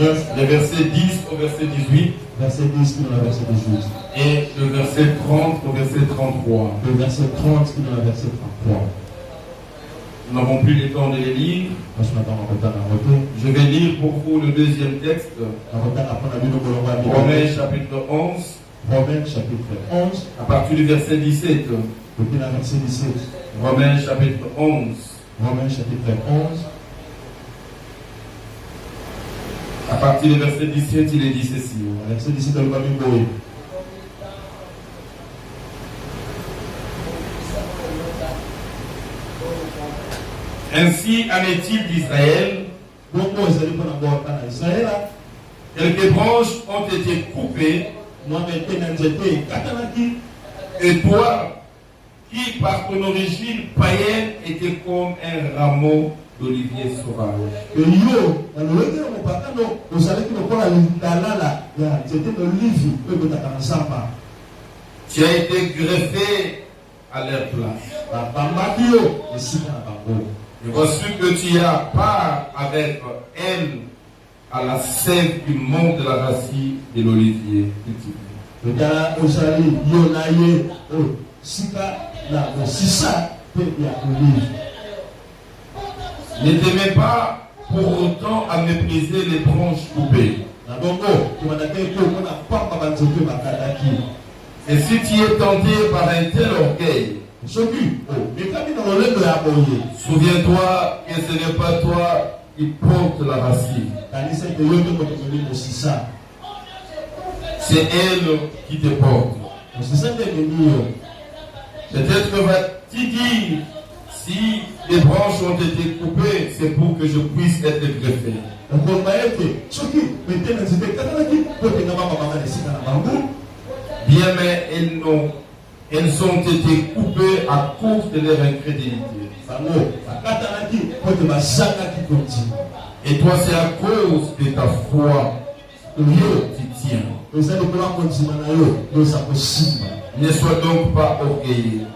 Le verset 10 au verset 18. Verset 10 qui est dans le verset 18. Et le verset 30 au verset 33. Le verset 30 qui est dans le verset 33. Nous n'avons plus le temps de les lire. Je vais lire pour vous le deuxième texte. Romains chapitre 11. Romains chapitre 11. À partir du verset 17. Depuis la verset 17. Romains chapitre 11. Romains chapitre 11. À partir du verset 17, il est dit ceci. Verset 17, le Bible. Ainsi en est-il d'Israël. Quelques branches ont été coupées. Et toi, qui par ton origine païenne était comme un rameau d'olivier sauvage. Tu as été greffé à leur place. Et voici que tu as part avec elle à la sève du monde de la racine de l'olivier cultivé. Ne t'aimez pas pour autant à mépriser les branches coupées. Et si tu es tenté par un tel orgueil, souviens-toi que ce n'est pas toi qui porte la racine. C'est elle qui te porte. Peut-être que vas-tu dire, si les branches ont été coupées, c'est pour que je puisse être greffé. Bien, mais elles ont été coupées à cause de leur incrédulité. Et toi, c'est à cause de ta foi que tu tiens. Ne sois donc pas orgueilleux.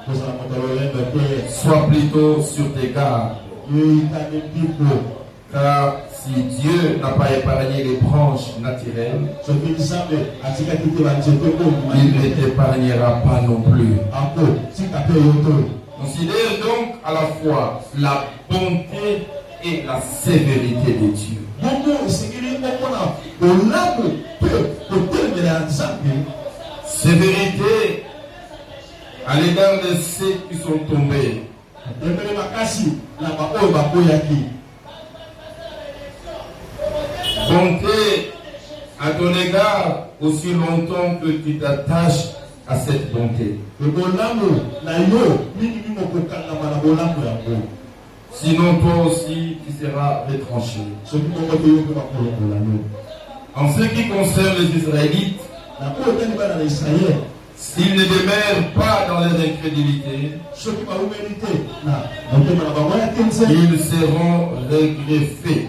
Sois plutôt sur tes gardes. Car si Dieu n'a pas épargné les branches naturelles, il ne t'épargnera pas non plus. Considère donc à la fois la bonté et la sévérité de Dieu. Sévérité à l'égard de ceux qui sont tombés. Bonté à ton égard aussi longtemps que tu t'attaches à cette bonté. Sinon toi aussi tu seras retranché. En ce qui concerne les Israélites, s'ils ne demeurent pas dans leur incrédulité, ils seront regreffés.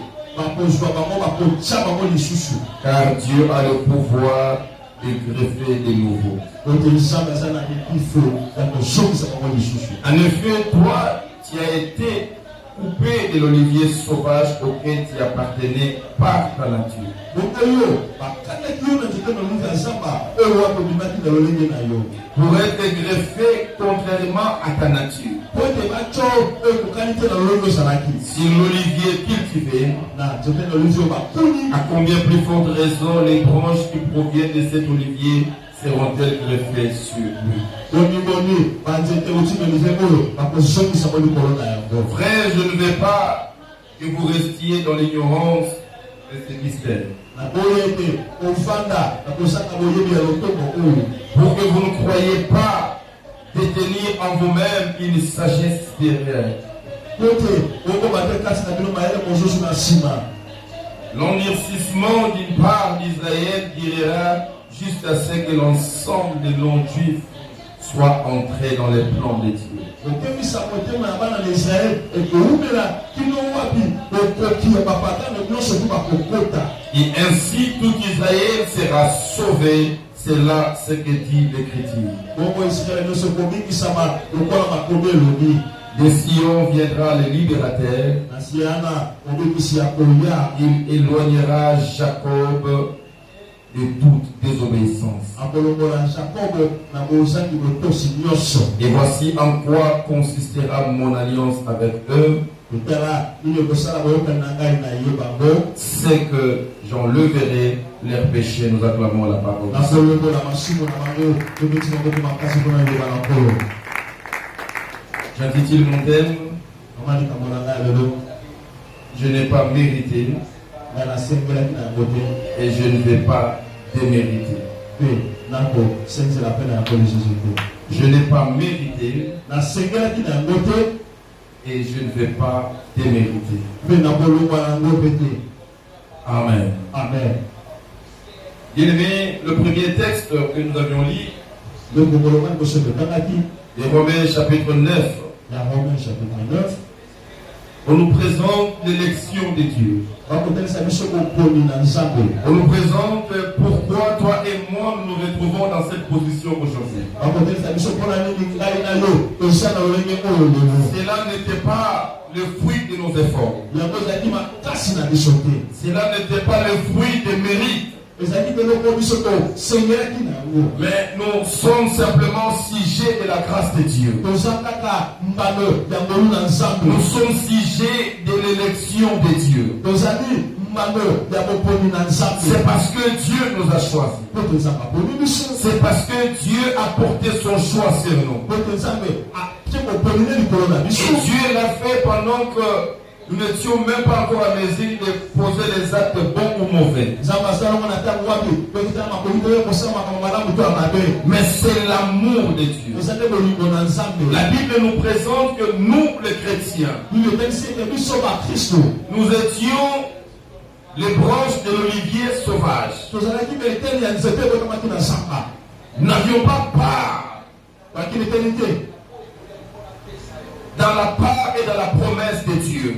Car Dieu a le pouvoir de greffer de nouveau. En effet, toi, tu as été coupé de l'olivier sauvage auquel tu appartenais par ta nature. Pour être greffé contrairement à ta nature. Si l'olivier cultivé, à combien plus forte raison les branches qui proviennent de cet olivier seront-elles greffées sur lui? Frère, je ne veux pas que vous restiez dans l'ignorance de ce mystère. Pour que vous ne croyez pas détenir en vous-même une sagesse supérieure. L'endurcissement d'une part d'Israël durera jusqu'à ce que l'ensemble des non-juifs soit entré dans les plans de Dieu. Et ainsi tout Israël sera sauvé. C'est là ce que dit l'Écriture. De Sion viendra le libérateur. Il éloignera Jacob de toute désobéissance. Et voici en quoi consistera mon alliance avec eux. C'est que j'enlèverai leurs péchés. Nous acclamons la parole. J'intitule mon thème: je n'ai pas mérité et je ne vais pas démériter. Je n'ai pas mérité et je ne vais pas démériter. Amen. Amen. Bien-aimés, le premier texte que nous avions lu, les Romains chapitre 9, on nous présente l'élection de Dieu. On nous présente pourquoi toi et moi nous nous retrouvons dans cette position aujourd'hui. Cela n'était pas le fruit de nos efforts. Cela n'était pas le fruit des mérites. Mais nous sommes simplement sujets de la grâce de Dieu. Nous sommes sujets de l'élection de Dieu. C'est parce que Dieu nous a choisis. C'est parce que Dieu a porté son choix sur nous. Et Dieu l'a fait pendant que nous n'étions même pas encore à mesure de poser les actes bons ou mauvais. Mais c'est l'amour de Dieu. La Bible nous présente que nous, les chrétiens, nous étions les branches de l'olivier sauvage. Nous n'avions pas part dans la part et dans la promesse de Dieu.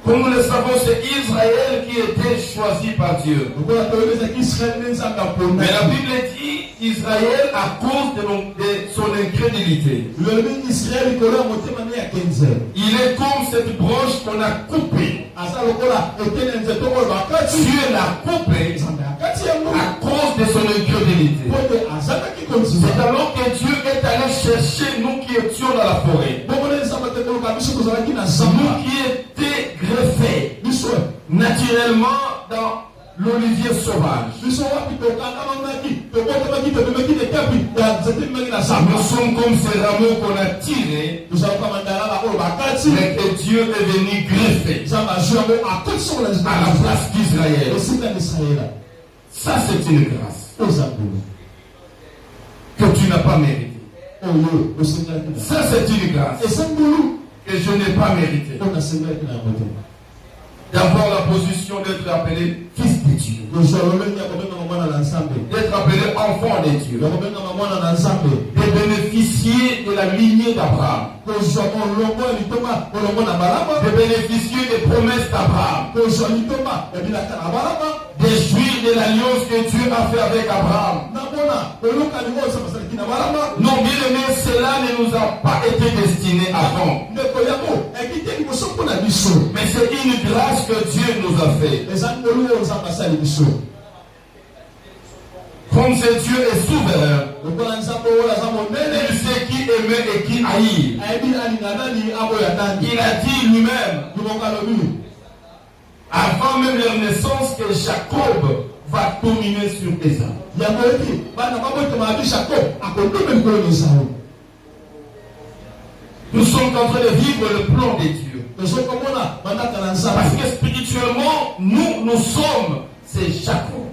Comme nous le savons, c'est Israël qui était choisi par Dieu. Mais la Bible dit Israël à cause de son incrédulité. Il est comme cette branche qu'on a coupée. Dieu l'a coupée à cause de son incrédulité. C'est alors que Dieu est allé chercher nous qui étions dans la forêt. Nous qui étions greffés naturellement dans l'olivier sauvage. Nous sommes comme ces rameaux qu'on a tirés, mais que Dieu est venu greffer à la place d'Israël. Ça, c'est une grâce que tu n'as pas méritée. Ça, c'est une grâce que je n'ai pas méritée. D'avoir la position d'être appelé fils de Dieu, d'être appelé enfant de Dieu, de bénéficier de la lignée d'Abraham, de bénéficier des promesses d'Abraham, de jouir de l'alliance que Dieu a fait avec Abraham. Non, bien aimé, cela ne nous a pas été destiné avant. Mais c'est une grâce que Dieu nous a fait. Comme ce Dieu est souverain, il sait qui aimer et qui haïr. Il a dit lui-même, avant même leur naissance, que Jacob va dominer sur Ésaü. Nous sommes en train de vivre le plan de Dieu. Parce que spirituellement, nous sommes ces Jacob.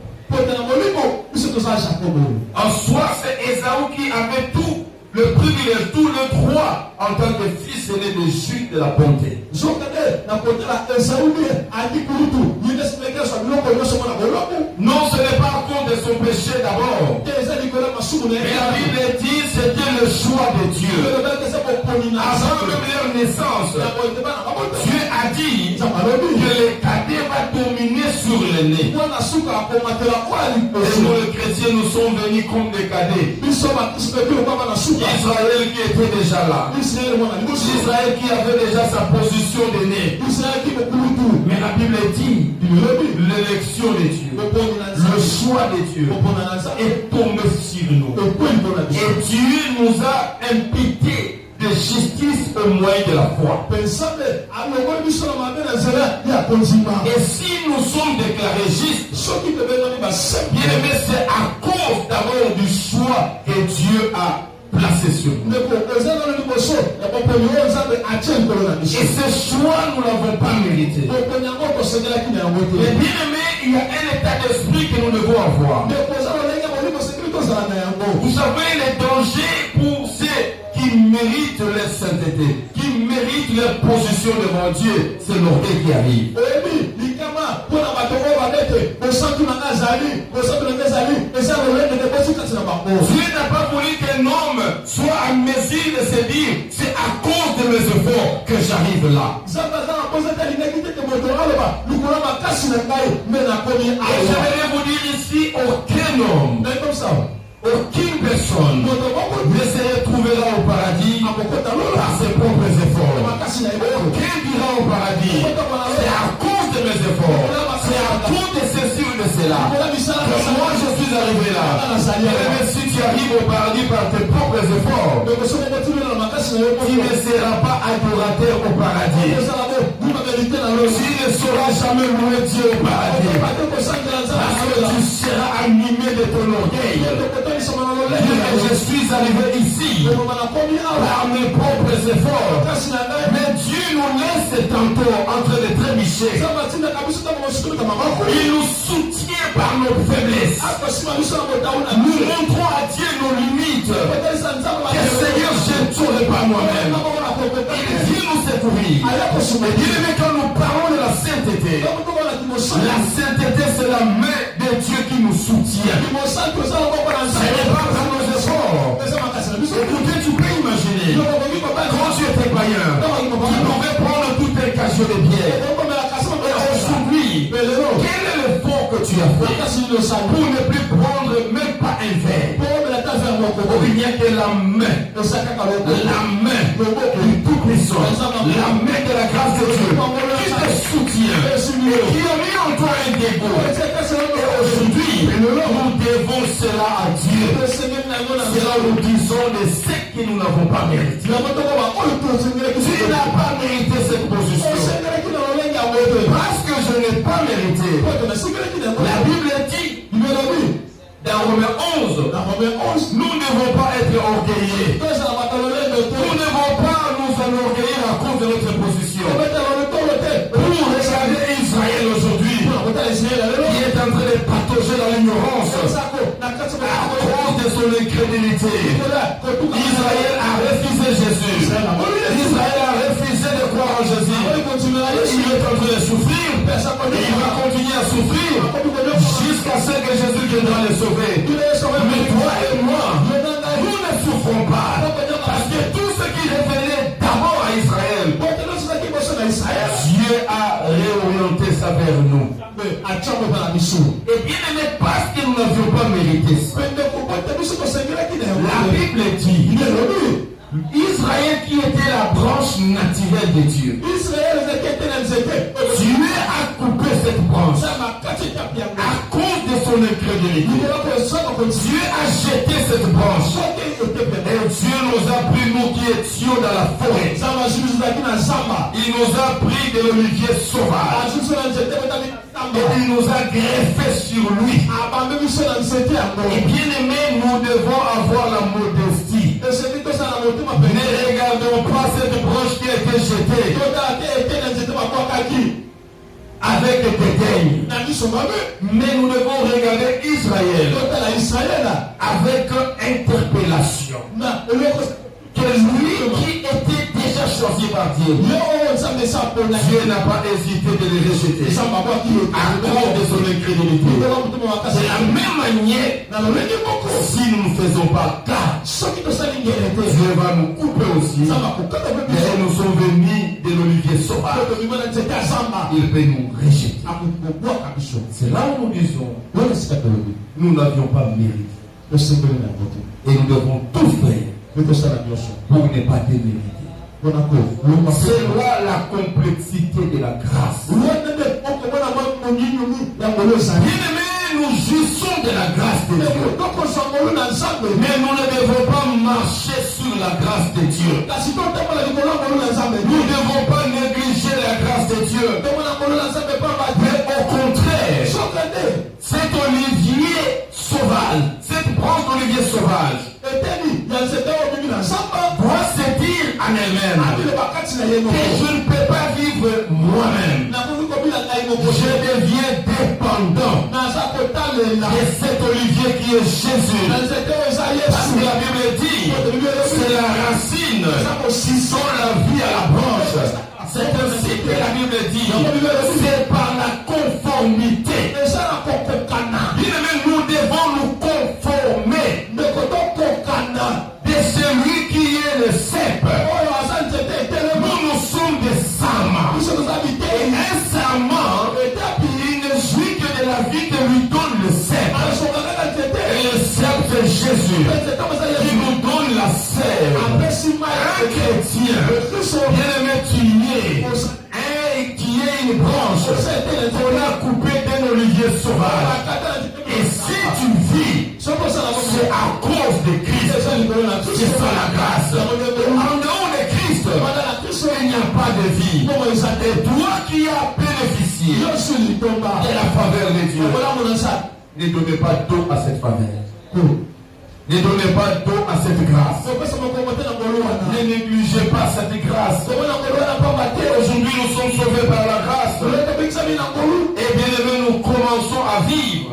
En soi, c'est Ésaü qui avait tout le privilège, tout le droit en tant que fils aîné de Jude de la bonté. Non, ce n'est pas à cause de son péché d'abord. Mais la Bible dit que c'était le choix de Dieu. Avant même leur naissance, Dieu a dit que le cadet va dominer sur le nez. Et nous, les chrétiens, nous sommes venus comme des cadets. Israël qui était déjà là. Israël qui avait déjà sa position de nez. Mais la Bible dit l'élection de Dieu, le choix de Dieu est tombé sur nous. Et Dieu nous a imputé de justice au moyen de la foi. Et si nous sommes déclarés justes, bien aimé, c'est à cause d'abord du choix que Dieu a placé sur nous. Et ce choix, nous ne l'avons pas mérité. Mais bien aimé, il y a un état d'esprit que nous devons avoir. Vous savez, les dangers pour ceux qui méritent leur sainteté, qui méritent leur position devant Dieu, c'est l'orgueil qui arrive. Dieu n'a pas voulu qu'un homme soit à mesure de se dire, c'est à cause de mes efforts que j'arrive là. Et j'aimerais vous dire ici, aucun homme, aucune personne ne se retrouvera au paradis par ses propres efforts. Aucun dira au paradis, c'est à cause de mes efforts, c'est à cause de ceci ou de cela que moi je suis arrivé là. Et si tu arrives au paradis par tes propres efforts, tu ne seras pas adorateur au paradis. Tu ne sauras jamais louer Dieu au paradis. Parce que tu seras animé de ton orgueil. Je suis arrivé ici par mes propres efforts. Mais Dieu nous laisse tantôt entre les trébuchets. Il nous soutient par nos faiblesses. Nous montrons à Dieu nos limites. Que Seigneur, je ne saurais pas moi-même. Il vient nous secourir. Et bien quand nous parlons de la sainteté, c'est la main de Dieu qui nous soutient. Ce n'est pas par nos efforts. Écoutez, tu peux imaginer, quand tu étais païen, tu pouvais prendre tout un cachot de pierre. Et aujourd'hui, quel est l'effort que tu as fait pour ne plus prendre même pas un verre? Il n'y a que la main du Tout-Puissant, la main de la grâce de Dieu qui te soutient, qui a mis en toi un dégoût. Et aujourd'hui, nous devons cela à Dieu. Cela nous disons de ce que nous n'avons pas mérité. Tu n'as pas mérité cette position. Parce que je n'ai pas mérité. La Bible dit dans Romains 11, nous ne devons pas être orgueillés. Nous ne devons pas nous enorgueillir à cause de notre position. Pour regarder Israël aujourd'hui, qui est en train de patauger dans l'ignorance à cause de son incrédulité. Israël a refusé Jésus. Israël a refusé de croire en Jésus. Il est en train de souffrir. Il va continuer à souffrir jusqu'à ce que Jésus viendra le sauver. Mais toi et moi, nous ne souffrons pas. Parce que tout ce qui révélait d'abord à Israël, Dieu a réorienté ça vers nous. Et bien aimé, parce que nous n'avions pas mérité ça, la Bible dit Israël qui était la branche naturelle de Dieu, Dieu a coupé cette branche à cause de son incrédulité. Dieu a jeté cette branche. Et Dieu nous a pris, nous qui étions dans la forêt. Il nous a pris de l'olivier sauvage. Et il nous a greffé sur lui. Et bien aimé, nous devons avoir la modestie. Ne regardons pas cette branche qui a été jetée avec dédain. Mais nous devons regarder Israël avec interpellation. Que lui qui était déjà choisi par Dieu, Dieu n'a pas hésité de les rejeter à cause de son incrédulité. De la même manière, si nous ne faisons pas cas, Dieu va nous couper aussi. Mais nous sommes venus de l'olivier sauvage. Il peut nous rejeter. C'est là où nous disons, nous n'avions pas mérité. Et nous devons tout faire pour ne pas démériter. C'est là la complexité de la grâce. Bien-aimés, nous jouissons de la grâce de Dieu. Mais nous ne devons pas marcher sur la grâce de Dieu. Nous ne devons pas négliger la grâce de Dieu. Mais au contraire, cet olivier sauvage, cette branche d'olivier sauvage, doit se dire en elle-même que je ne peux pas vivre moi-même. Je deviens dépendant de cet olivier qui est Jésus. Parce que la Bible dit, c'est la racine qui donne la vie à la branche. C'est ainsi que la Bible dit, c'est par la conformité. Bien-aimés, nous devons nous conformer de celui qui est le cep. Nous sommes des samans. Et un saman, il ne jouit que de la vie que lui donne le cep. Et le cep c'est Jésus qui nous donne la sève. Un chrétien, bien-aimé, qui est une branche, on a coupé d'un olivier sauvage. Et si tu vis, c'est à cause de Christ. C'est ça la grâce. En dehors de Christ, il n'y a pas de vie. Et toi qui as bénéficié de la faveur de Dieu, ne donnez pas d'eau à cette faveur. Ne donnez pas d'eau à cette grâce. Ne négligez pas cette grâce. Aujourd'hui, nous sommes sauvés par la grâce. Et bien aimés, nous commençons à vivre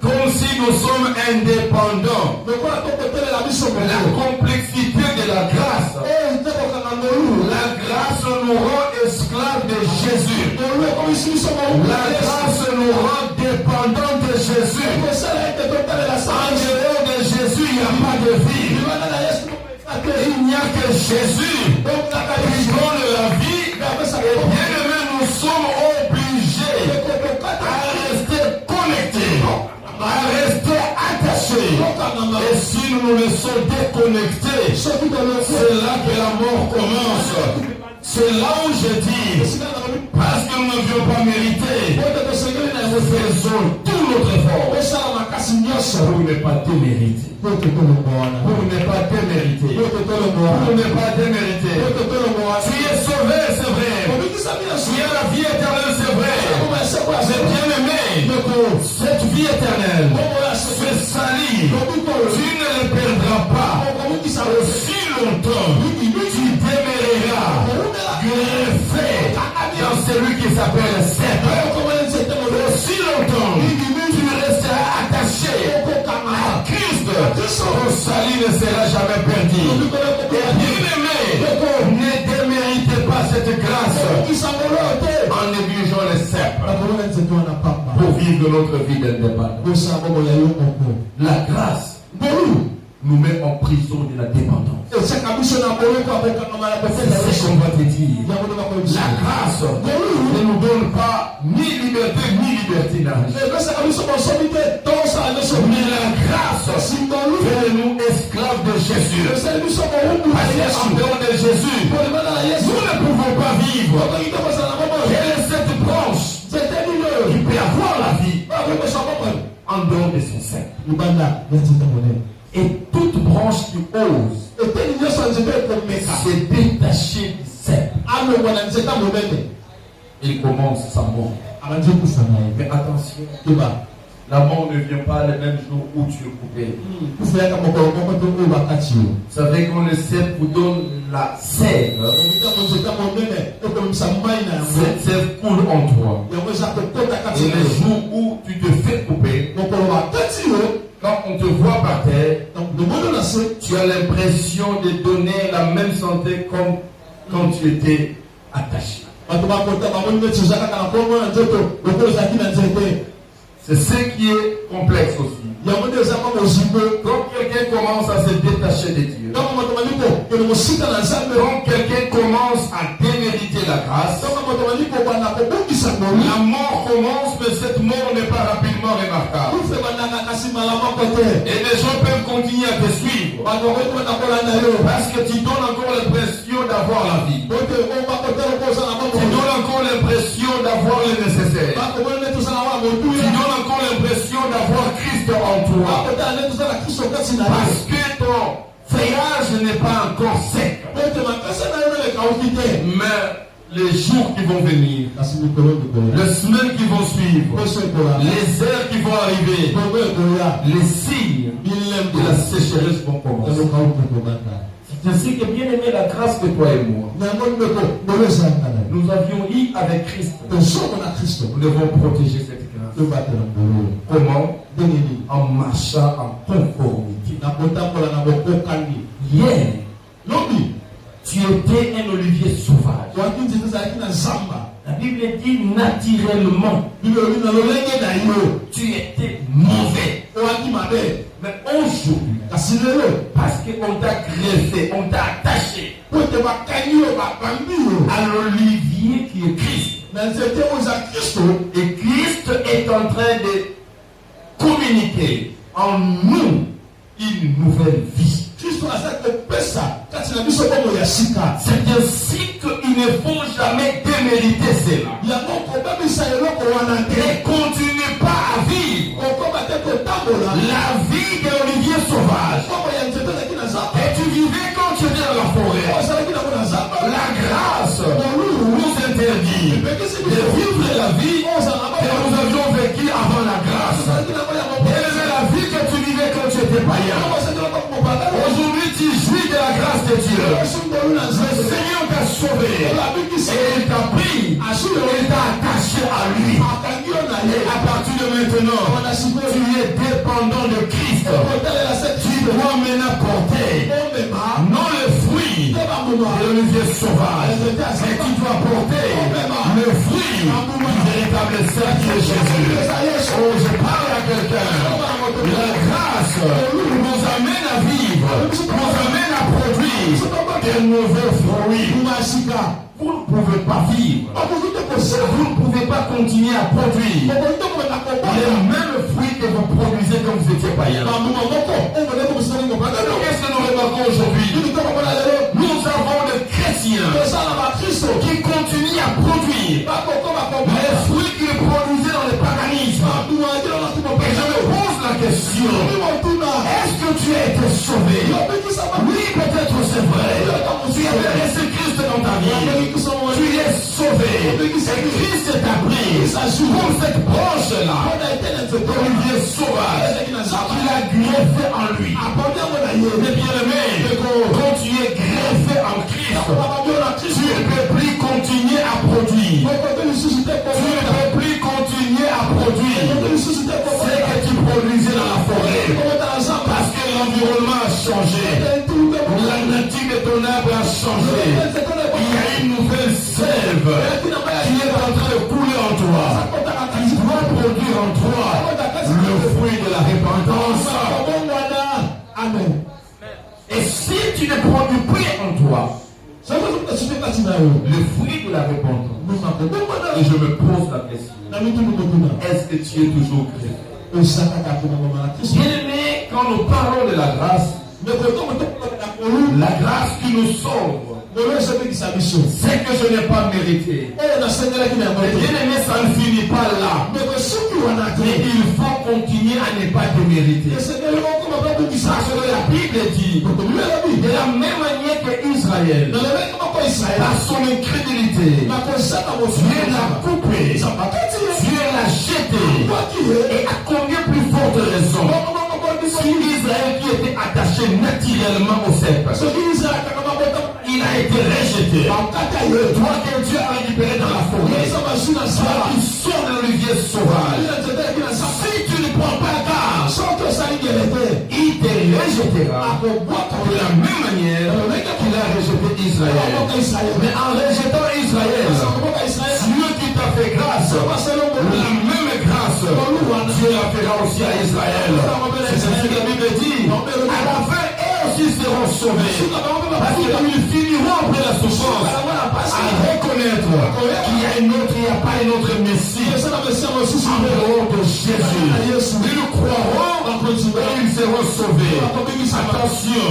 comme si nous sommes indépendants. La complexité de la grâce. La grâce nous rend esclaves de Jésus. La grâce nous rend dépendants de Jésus. En dehors de Jésus, il n'y a pas de vie. Il n'y a que Jésus qui donne la vie. Et bien aimés, nous sommes obligés à rester connectés, à rester attachés. Et si nous nous laissons déconnecter, c'est là que la mort commence. C'est là où je dis, parce que nous n'avions pas mérité, nous faisons tout notre effort pour ne pas démériter. Pour ne pas démériter. Pour ne pas démériter. Tu es sauvé, c'est vrai. Tu as la vie éternelle, c'est vrai. C'est bien aimé. Cette vie éternelle, ce salut, tu ne le perdras pas. Aussi longtemps, tu demeureras greffé dans celui qui s'appelle Seigneur. Aussi longtemps, tu resteras attaché à Christ. Ton salut ne sera jamais perdu. Et bien aimé, ne déméritez pas cette grâce en négligeant les sceptres pour vivre notre vie d'indépendance. La grâce nous met en prison de la dépendance. C'est ce qu'on va te dire. La grâce ne nous donne pas ni liberté ni libertinage. Mais la grâce fait de nous esclaves de Jésus. Parce qu'en dehors de Jésus, nous ne pouvons pas vivre. Quelle est cette branche qui peut avoir la vie en dehors de son sein? Et toute branche qui ose se détacher du cep, il commence sa mort. Mais attention, la mort ne vient pas le même jour où tu es coupé. Vous savez quand le cep vous donne la sève, cette sève coule en toi. Et le jour où tu te fais couper, quand on te voit par terre, tu as l'impression de donner la même santé comme quand tu étais attaché. C'est ce qui est complexe aussi. Quand quelqu'un commence à se détacher de Dieu, quand quelqu'un commence à démériter la grâce, la mort commence, mais cette mort n'est pas rapidement remarquable. Et les gens peuvent continuer à te suivre parce que tu donnes encore l'impression d'avoir la vie. Tu donnes encore l'impression d'avoir le nécessaire. Tu donnes encore l'impression d'avoir Christ en toi. Parce que ton feuillage n'est pas encore sec. Mais les jours qui vont venir, les semaines qui vont suivre, les heures qui vont arriver, les signes de la sécheresse vont commencer. C'est ainsi que bien aimé la grâce de toi et moi, nous avions eu avec Christ. Nous devons protéger cette grâce. Comment? En marchant en conformité. Hier, tu étais un olivier sauvage. La Bible dit naturellement, tu étais mauvais. Mais aujourd'hui, parce qu'on t'a greffé, on t'a attaché à l'olivier qui est Christ. Et Christ est en train de communiquer en nous une nouvelle vie. C'est ainsi qu'il ne faut jamais démériter cela. Ne continue pas à vivre la vie de l'olivier sauvage. Et tu vivais quand tu étais dans la forêt. La grâce nous interdit de vivre la vie que nous avions vécue avant la grâce. Et la vie que tu vivais quand tu étais païen. Aujourd'hui, tu jouis de la grâce de Dieu. Le Seigneur t'a sauvé. Et il t'a pris. Il t'a attaché à lui. Et à partir de maintenant, tu es dépendant de Christ. Tu dois maintenant porter non le fruit de l'olivier sauvage, mais tu dois porter le fruit du véritable cercle de Jésus. Oh, je parle à quelqu'un. La grâce nous amène à vivre, nous amène à produire de nouveaux fruits. Vous ne pouvez pas vivre. Vous ne pouvez pas continuer à produire les mêmes fruits que vous produisez quand vous étiez païen. Qu'est-ce que nous remarquons aujourd'hui? Nous avons des chrétiens qui continuent à produire les fruits qu'ils produisaient dans le paganisme. Et je me pose la question, est-ce que tu as été sauvé? Oui, peut-être c'est vrai. Tu as laissé Christ dans ta vie. Tu es sauvé. Et Christ t'a pris pour cette branche-là. L'olivier sauvage qu'il a greffé en lui. Mais bien aimé, quand tu es greffé en Christ, tu ne peux plus continuer à produire. Tu ne peux plus continuer à produire ce que tu produisais dans la forêt. Parce que l'environnement a changé. La nature de ton arbre a changé. Il y a une nouvelle sève qui est en train de couler en toi. Tu dois produire en toi le fruit de la repentance. Amen. Et si tu ne produis plus en toi le fruit de la repentance, et je me pose la question, est-ce que tu es toujours chrétien? Bien aimé, quand nous parlons de la grâce qui nous sauve, c'est que je n'ai pas mérité. Bien aimé, ça ne finit pas là. Mais il faut continuer à ne pas démériter. Parce que la Bible dit, de la même manière que Israël, par son incrédulité, Dieu l'a coupé, Dieu l'a jeté. Et à combien plus forte raison, si Israël qui était attaché naturellement au serpent, il a été rejeté. Toi que Dieu a libéré dans la forêt, toi qui sors de l'olivier sauvage, si tu ne prends pas garde, il te rejettera de la même manière qu'il a rejeté Israël. Mais en rejetant Israël, Dieu qui t'a fait grâce, la même grâce, Dieu la fera aussi à Israël. C'est ce que la Bible dit. À la fin, eux aussi seront sauvés. Parce qu'ils finiront après la souffrance à reconnaître qu'il y a une autre, il n'y a pas une autre Messie en dehors de Jésus. Ils le croiront et ils seront sauvés. Attention,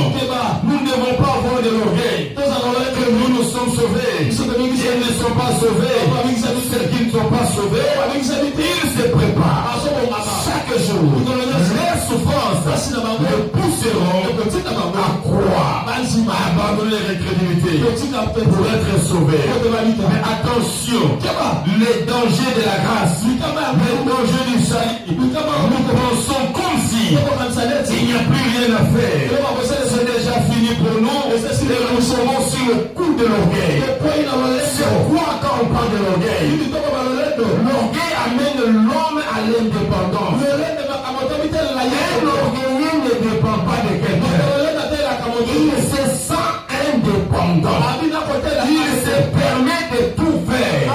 nous ne devons pas avoir de l'orgueil que nous sommes sauvés. Ils ne sont pas sauvés. Ceux qui ne sont pas sauvés, ils se préparent. Chaque jour, leurs souffrances le pousseront à croire, à abandonner l'incrédulité pour être sauvés. Mais attention, les dangers de la grâce, les dangers du salut, nous pensons comme si il n'y a plus rien à faire. C'est déjà fini pour nous et nous serons sur le coup de l'orgueil. C'est quoi quand on parle de l'orgueil? L'orgueil amène l'homme à l'indépendance. Un orgueilleux ne dépend pas de quelqu'un. Il se sent indépendant. Il se permet de tout faire.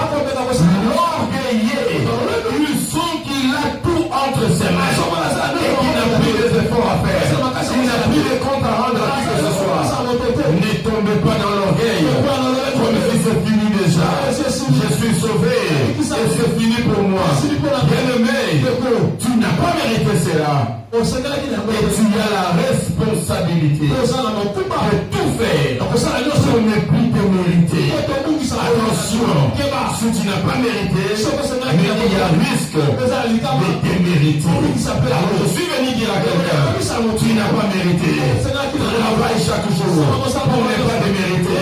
L'orgueilleux, il sent qu'il a tout entre ses mains et qu'il n'a plus d'efforts à faire. Il n'a plus de compte à rendre à qui que ce soit. Ne tombez pas dans l'orgueil. Comme si c'est fini déjà. Je suis sauvé et c'est fini pour moi. Bien-aimé, tu n'as pas mérité cela. Et tu as la responsabilité de tout faire pour ne plus te mériter. Attention, si tu n'as pas mérité, mais il y a risque de te mériter. Alors je suis venu dire à quelqu'un, tu n'as pas mérité. Travaille chaque jour pour ne pas te mériter.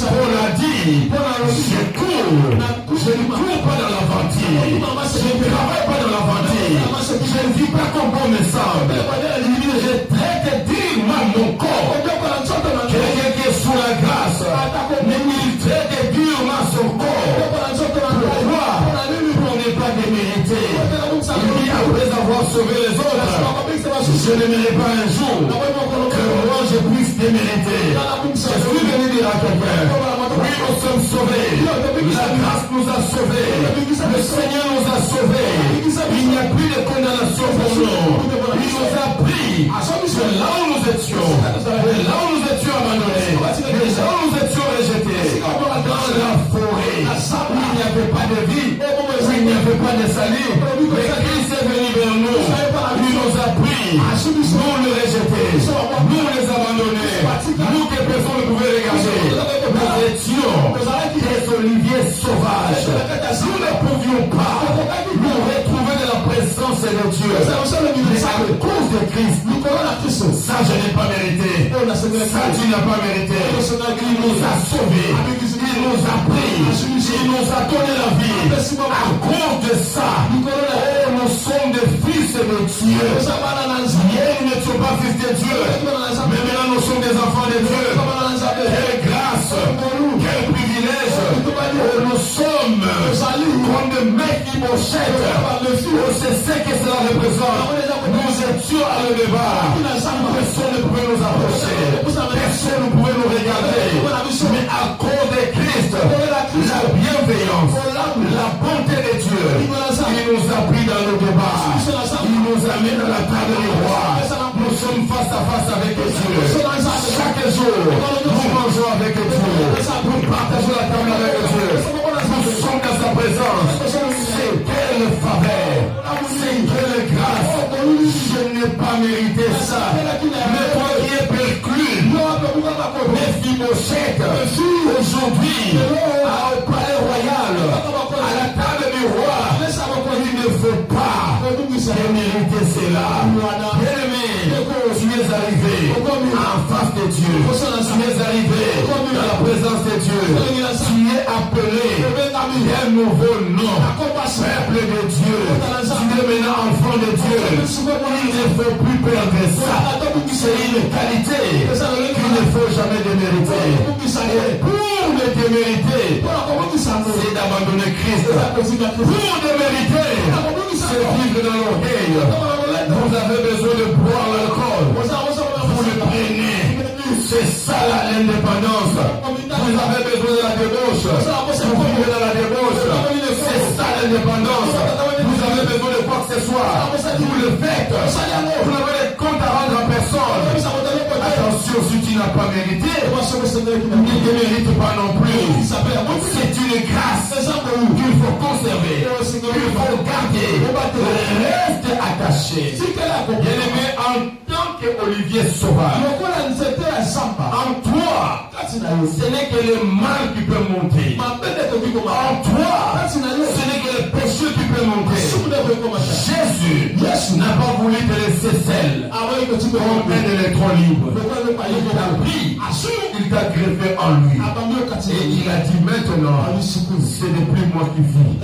On a dit, je ne cours pas dans l'aventure. Je ne travaille pas dans l'aventure. Je ne vis pas comme bon me semble. Je traite dignement mon corps. Quelqu'un qui est sous la grâce, mais il traite durement son corps. Pourquoi? Pour ne pas démériter. Il dit après avoir sauvé les autres, je n'aimerais pas un jour que moi je puisse démériter. Je suis venu dire à quelqu'un, oui, nous sommes sauvés. La grâce nous a sauvés. Le Seigneur nous a sauvés. Il n'y a plus de condamnation pour nous. Il nous a pris de là où nous étions, de là où nous étions abandonnés, de là où nous étions rejetés, dans la forêt, où il n'y avait pas de vie, où il n'y avait pas de salut. Mais Christ est venu vers nous. Il nous a pris, nous le rejetés, nous les abandonnés, nous que personne ne pouvait regarder. Nous étions des oliviers sauvages. Nous ne pouvions pas nous retrouver dans la présence de Dieu. Mais à cause de Christ, ça je n'ai pas mérité. Ça tu n'as pas mérité. Il nous a sauvés. Il nous a pris. Il nous a donné la vie. À cause de ça, nous sommes des fils de Dieu. Hier nous n'étions pas fils de Dieu. Mais maintenant nous sommes des enfants de Dieu. Quelle grâce, quel privilège. Nous sommes comme des mecs qui m'achètent. C'est ce que cela représente. Nous étions à le débat. Personne ne pouvait nous approcher. Personne ne pouvait nous regarder. Mais à cause de Christ, la bienveillance, la bonté de Dieu, il nous a pris dans le débat. Il nous a mis dans la table du roi. Nous sommes face à face avec Dieu. Chaque jour, nous mangeons avec Dieu. Nous partageons la table avec Dieu. Nous sommes dans sa présence. C'est quelle faveur. C'est quelle grâce. Je n'ai pas mérité ça. Mais toi qui es perclus, Mephibosheth, aujourd'hui, au palais royal, à la table du roi, il ne faut pas mériter cela. Bien-aimé, tu es arrivé en face de Dieu. Tu es arrivé dans la présence de Dieu. Tu es appelé un nouveau nom. Peuple de Dieu. Tu es maintenant enfant de Dieu. Il ne faut plus perdre ça. C'est une qualité qu'il ne faut jamais démériter. Et pour le démériter, c'est d'abandonner Christ. Pour démériter, c'est vivre dans l'orgueil. Vous avez besoin de boire l'alcool. Vous le prenez. C'est ça l'indépendance. Vous Vous avez besoin de la débauche. Vous vivez dans la débauche. C'est ça l'indépendance. Vous avez besoin de quoi que ce soit. Vous le faites. Vous n'avez de compte à rendre à personne. Attention, si tu n'as pas mérité, ne te mérite pas non plus. C'est une grâce qu'il faut conserver, qu'il faut garder. Reste attaché. Bien-aimé, en tant qu'Olivier Sauvage, en toi, ce n'est que le mal qui peut monter. En toi, ce n'est que le péché qui peut monter. Jésus n'a pas voulu te laisser seul. Pour d'être libre. Il t'a pris, il t'a greffé en lui. Et il a dit maintenant, ce n'est plus moi qui vis,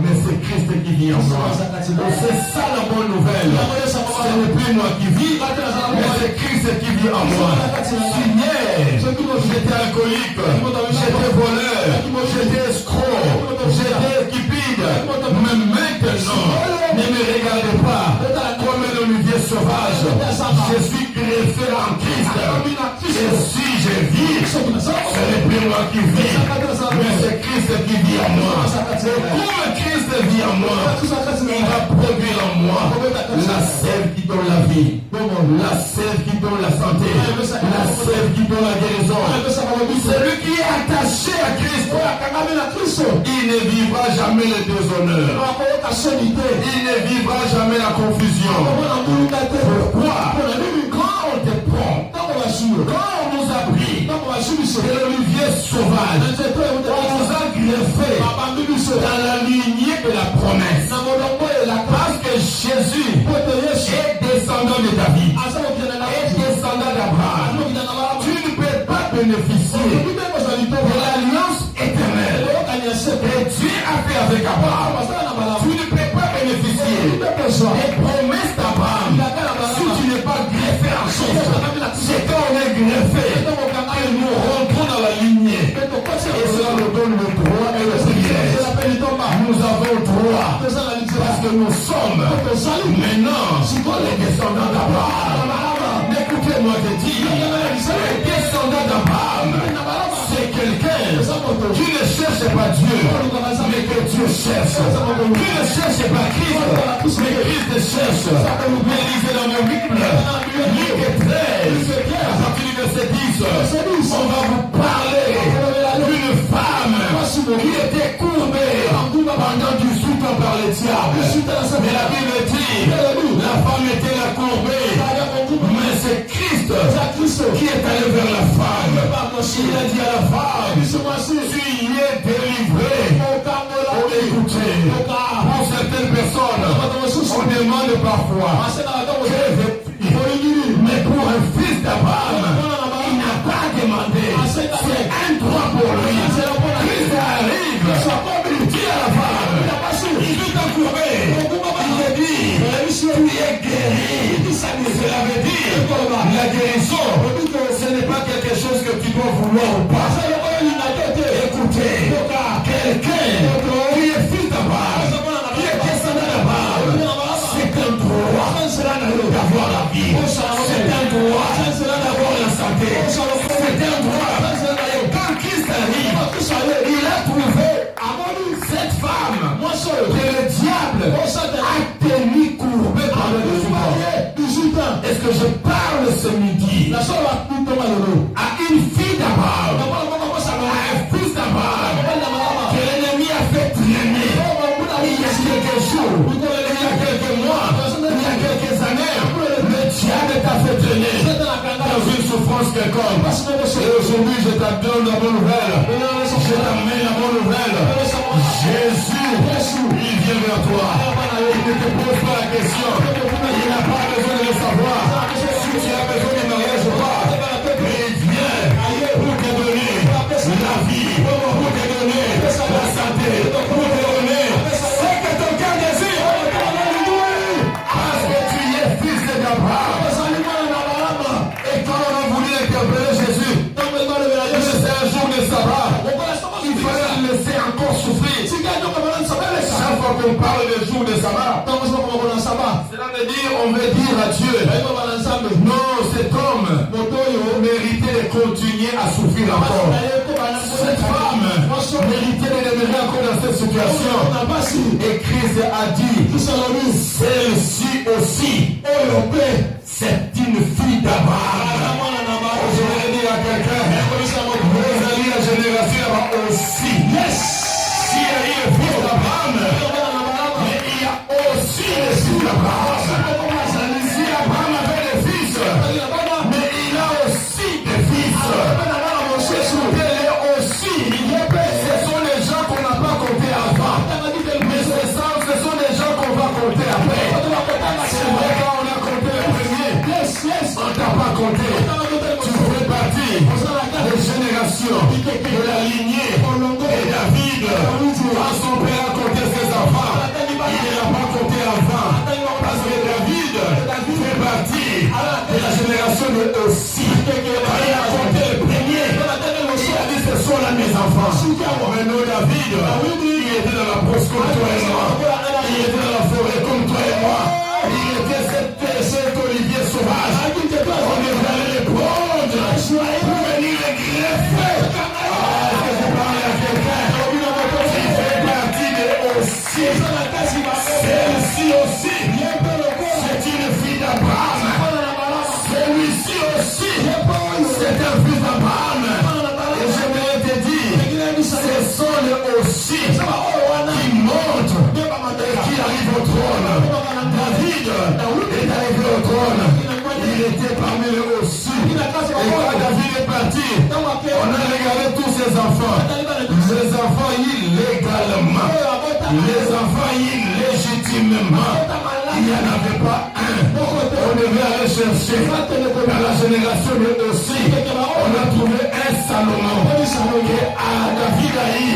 mais c'est Christ qui vit en moi. C'est ça la bonne nouvelle. Ce n'est plus moi qui vis, mais c'est Christ qui vit en moi. J'étais alcoolique, j'étais voleur, j'étais escroc, j'étais cupide. Mais maintenant, ne me regardez pas comme un Olivier Sauvage. Je suis greffé en Christ. Et si je vis, ce n'est plus moi qui vis, mais c'est Christ qui vit en moi. Et comme Christ vit en moi, il va produire en moi la sève qui donne la vie, la sève qui donne la santé, la sève qui donne la guérison. Celui qui est attaché à Christ, il ne vivra jamais le déshonneur. Il ne vivra jamais la confusion. Pourquoi? Quand on te prend, quand on nous a pris, c'est l'Olivier Sauvage, on nous a greffé dans la lignée de la promesse. Parce que Jésus est descendant de David, est descendant d'Abraham. Tu ne peux pas bénéficier de l'alliance éternelle que Dieu a fait avec Abraham. Tu ne peux pas bénéficier des promesses d'Abraham si tu n'es pas greffé en Christ. C'est quand on est greffé que nous rentrons dans la lignée. Et cela nous donne le droit et le privilège. Nous avons droit parce que nous sommes maintenant les descendants d'Abraham. Écoutez-moi te dire, les descendants d'Abraham, c'est quelqu'un qui ne cherche pas Dieu, mais que Dieu cherche. Qui ne cherche pas Christ, mais Christ cherche. Mais lisez dans le Bible, Luc 13, à partir du verset 10, on va vous parler d'une femme qui était courbée pendant 18 ans par le diable. Mais la Bible dit, la femme était là courbée, mais c'est Christ qui est allé vers la femme. Il a dit à la femme, tu y es délivré. Écoutez, pour certaines personnes, on demande parfois, mais pour un fils d'Abraham, il n'a pas demandé. C'est un droit pour lui. Christ arrive, il dit à la femme, il veut t'encourir. Il dit, tu es guéri. Cela veut dire, la guérison, ce n'est pas quelque chose que tu dois vouloir ou pas. Écoutez, quelqu'un qui est fils d'Abraham, qui est descendant d'Abraham, c'est un droit d'avoir la vie. C'est un droit d'avoir la santé. C'est un droit. Quand Christ arrive, il a trouvé cette femme que le diable a tenu courbée pendant 18 ans. Est-ce que je parle ce midi à une fille d'Abraham, à un fils d'Abraham, que l'ennemi a fait traîner il y a quelques jours, il y a quelques mois, il y a quelques années, le diable t'a fait traîner dans une souffrance quelconque. Et aujourd'hui, je t'adonne la bonne nouvelle. Je t'amène la bonne nouvelle. Jésus, il vient vers toi. Il ne te pose pas la question. Il n'a pas besoin de le savoir. Si tu as besoin de mariage ou pas, mais il vient pour te donner la vie, pour te donner la santé, pour te donner ce que ton cœur désire. Parce que tu es fils d'Abraham. Et quand on a voulu interpeller Jésus, c'est un jour de sabbat, il fallait le laisser encore souffrir. Chaque fois qu'on parle de jour de sabbat, cela veut dire, on veut dire à Dieu, non, cet homme méritait de continuer à souffrir encore. Cette femme méritait de demeurer encore dans cette situation. Et Christ a dit, celle-ci aussi, c'est une fille d'Abraham. Je vais dire à quelqu'un, vous allez la génération aussi. S'il y a eu le fils d'Abraham, mais il y a aussi le fils d'Abraham. Si Abraham avait des fils, mais il a aussi des fils. Ce sont les gens qu'on n'a pas comptés avant. Mais ce sont les gens qu'on va compter après. C'est vrai quand on a compté le premier, on ne t'a pas compté. Tu fais partie des générations de la lignée de David. Quand son père a compté ses enfants, il ne l'a pas compté avant. Parce que David fait partie de la génération de Ossi. Quand il a compté le premier, il a dit ce sont là mes enfants. Maintenant David, il était dans la brousse comme toi et moi. Il était dans la forêt comme toi et moi. Il était cet olivier sauvage. On devait aller le prendre pour venir le greffer. Est-ce que je parle à quelqu'un qui fait partie de Ossi? Celle-ci aussi, c'est une fille d'Abraham. Celui-ci aussi, c'est un fils d'Abraham. Et je vais te dire, ce sont les aussi qui montent et qui arrivent au trône. David est arrivé au trône. Il était parmi les aussi. Et quand David est parti, on a regardé tous ses enfants. Les enfants illégalement. Les enfants illégitimement. Il n'y en avait pas un. On devait aller chercher. Dans la génération de aussi, on a trouvé un Salomon. Et David a eu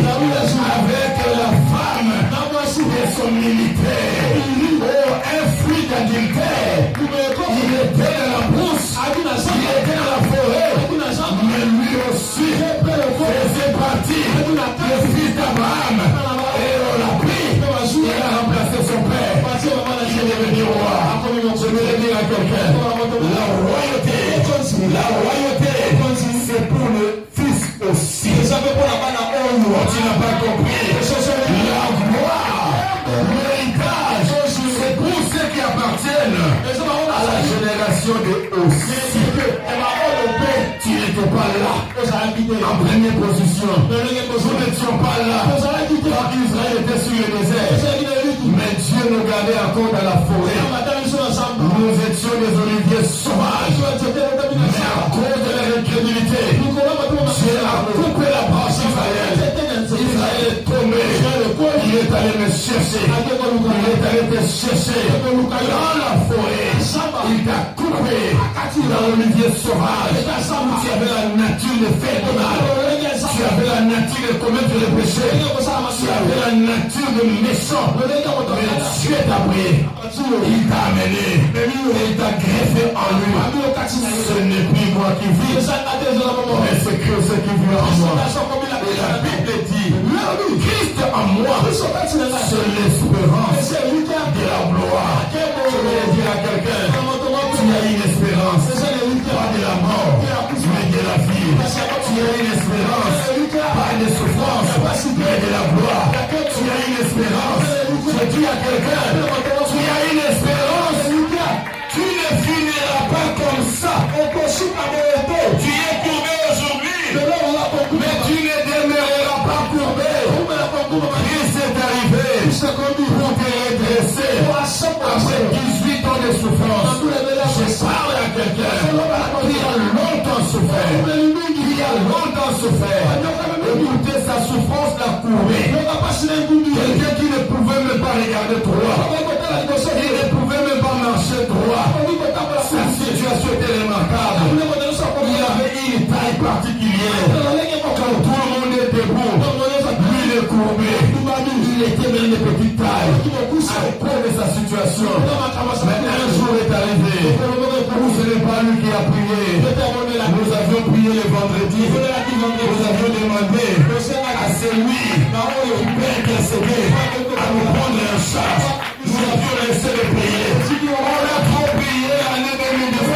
avec la femme de son militaire. Oh, un fruit d'adultère. Il était dans la brousse. Il était dans la forêt. Mais lui aussi faisait partie du fils d'Abraham. Et on l'a pris. Il a remplacé son père. Il est devenu roi. Je vais le dire à quelqu'un. La royauté, c'est pour le fils aussi. Tu n'as pas compris. La gloire, l'héritage, c'est pour ceux qui appartiennent à la génération de aussi. Tu n'étais pas là en première position. Nous n'étions pas là quand Israël était sur le désert. Mais Dieu nous gardait encore dans la forêt. Nous étions des oliviers sauvages. Mais à cause de leur incrédulité, Dieu a coupé la branche d'Israël. Israël est tombé. Il est allé me chercher. Il est allé te chercher dans la forêt. Il t'a coupé dans l'olivier sauvage. Tu avais la nature de faire de mal. Tu avais la nature de commettre le péché. Tu avais la nature de méchant. Mais Dieu t'a pris. Il t'a amené. Il t'a greffé en lui. Ce n'est plus moi qui vis, mais c'est Christ qui vit en moi. Et la Bible dit, Christ en moi, c'est l'espérance de la gloire. Je vais dire à quelqu'un, tu as une espérance, pas de la mort, mais de la vie. Tu as une espérance, pas de souffrance, mais de la gloire. Tu as une espérance. Je dis à quelqu'un, tu as une espérance. Tu ne finiras pas comme ça. Tu es courbé aujourd'hui, mais tu ne demeureras pas courbé. Christ est arrivé pour te redresser après 18 ans de souffrance. Je parle à quelqu'un qui a longtemps souffert. Qui a longtemps souffert. Écoutez, sa souffrance l'a courbé. Quelqu'un qui ne pouvait même pas regarder droit. Il ne pouvait même pas marcher droit. Sa situation était remarquable. Il avait une taille particulière. Quand tout le monde est debout, lui il est courbé. Il était même de petite taille. À cause de sa situation. Mais un jour est arrivé où ce n'est pas lui qui a prié. Nous avions prié le vendredi. Nous avions demandé à celui qui peut intercéder à nous prendre en charge. Nous avions laissé le prier. On a trop prié l'année 2019.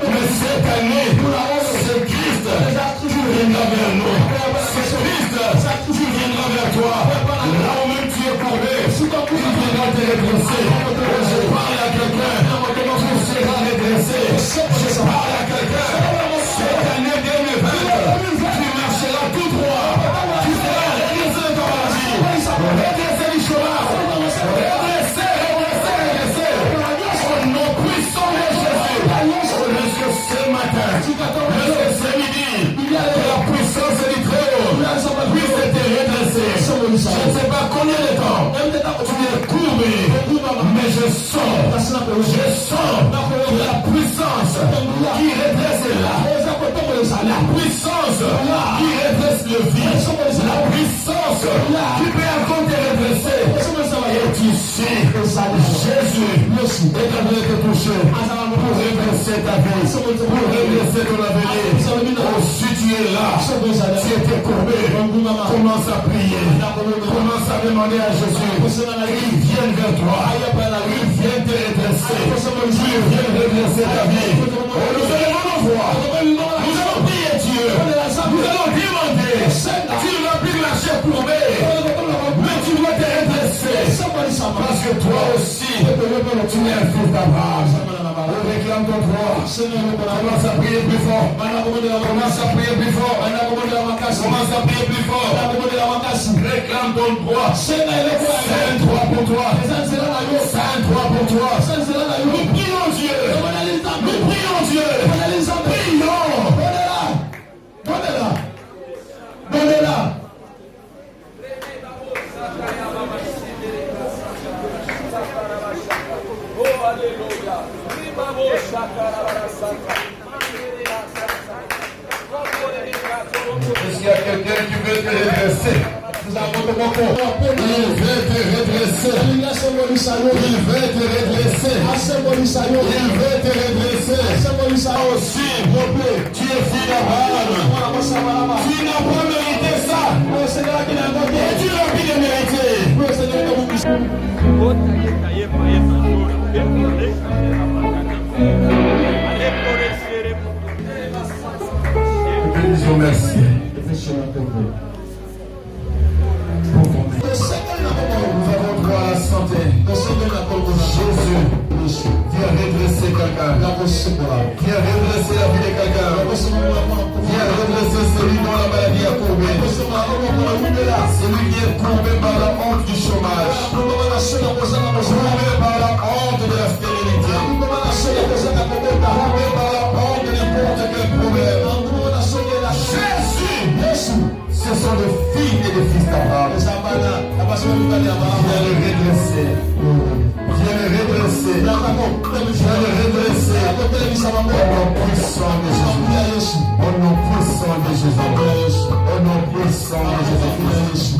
Mais cette année, c'est Christ qui vient vers nous. ne sais pas combien de temps tu es courbé, mais je sens la puissance qui redresse là. La puissance qui redresse le vide. La puissance qui peut encore te redresser. Et ici, Jésus est en train de te toucher pour redresser ta vie, pour redresser ton avenir. Oh, si tu es là, tu étais courbé, commence à prier, commence à demander à Jésus qu'il vienne vers toi, qu'il vienne te redresser, qu'il vienne redresser ta vie. Oh, nous allons voir, nous allons prier Dieu, nous allons demander, tu ne vas plus lâcher courbé, mais tu dois te redresser, parce que toi aussi, tu es un fils d'Abraham. Réclame ton droit. Commence à prier plus fort. Commence à prier plus fort. Commence à prier plus fort. Réclame ton droit. C'est un droit pour toi. C'est un droit pour toi. Nous prions Dieu. Nous prions Dieu. Prions. Donnez-la. Donnez-la. Oh, alléluia. Est-ce qu'il y a quelqu'un qui veut te redresser? Il veut te redresser. Il veut te redresser. Il veut te redresser. Aussi, tu es fils d'Abraham. Tu n'as pas mérité ça. Et tu l'as bien mérité. Bénissons, merci. Nous avons droit à la santé. Jésus, viens redresser quelqu'un. Viens redresser la vie de quelqu'un. Viens redresser celui dont la maladie a courbé. Celui qui est courbé par la honte du chômage. Courbé par la honte de la stérilité. Courbé par la honte de n'importe quel problème. Jésus, ce sont des filles et des fils d'Abraham. Viens le redresser. Viens le redresser. Viens le redresser. Au nom puissant de Jésus. Au nom puissant de Jésus. Au nom puissant de Jésus.